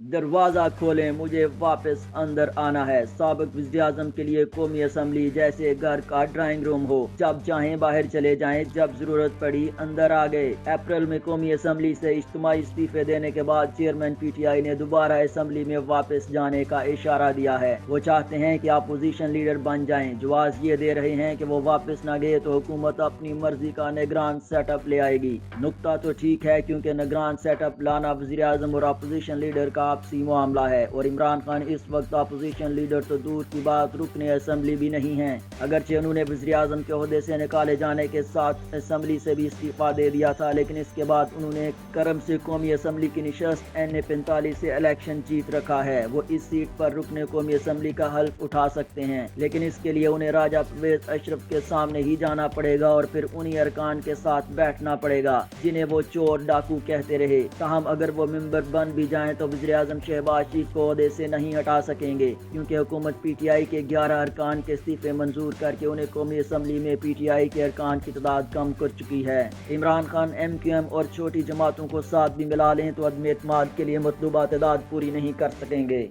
दरवाज़ा खोलें, मुझे वापस अंदर आना है। साबिक वज़ीर-ए-आज़म के लिए कौमी असम्बली जैसे घर का ड्राइंग रूम हो, जब चाहें बाहर चले जाएं, जब ज़रूरत पड़ी अंदर आ गए। अप्रैल में कौमी असम्बली से इज्तिमाई इस्तीफे देने के बाद चेयरमैन पीटीआई ने दोबारा असम्बली में वापस जाने का इशारा दिया है। वो चाहते हैं कि अपोजिशन लीडर बन जाएं। जवाब ये दे रहे हैं कि वो वापस न गए तो हुकूमत अपनी मर्जी का निगरान सेटअप ले आएगी। नुकता तो ठीक है, क्योंकि निगरान सेटअप लाना वज़ीर-ए-आज़म और अपोजिशन लीडर का आपसी मामला है, और इमरान खान इस वक्त अपोजिशन लीडर तो दूर की बात रुकने असम्बली भी नहीं है। अगरचे उन्होंने वज़ीर-ए-आज़म के ओहदे से निकाले जाने के साथ असम्बली से भी इस्तीफा दे दिया था, लेकिन इसके बाद उन्होंने करम से कौमी असम्बली की निशस्त NA-45 से इलेक्शन जीत रखा है। वो इस सीट पर रुकने कौमी असम्बली का हल्फ उठा सकते हैं, लेकिन इसके लिए उन्हें राजा परवेज अशरफ के सामने ही जाना पड़ेगा और फिर उन्हीं अरकान के साथ बैठना पड़ेगा जिन्हें वो चोर डाकू कहते रहे। ताहम अगर वो मेंबर बन भी जाएं तो वज़ीर-ए-आज़म शहबाज शरीफ को ओहदे से नहीं हटा सकेंगे, क्योंकि हुकूमत पीटीआई के 11 अरकान के इस्तीफे मंजूर करके उन्हें कौमी असम्बली में पीटीआई के अरकान की तादाद कम कर चुकी है। इमरान खान MQM और छोटी जमातों को साथ भी मिला लें तो अदम एतमाद के लिए मतलूबा तादाद पूरी नहीं कर सकेंगे।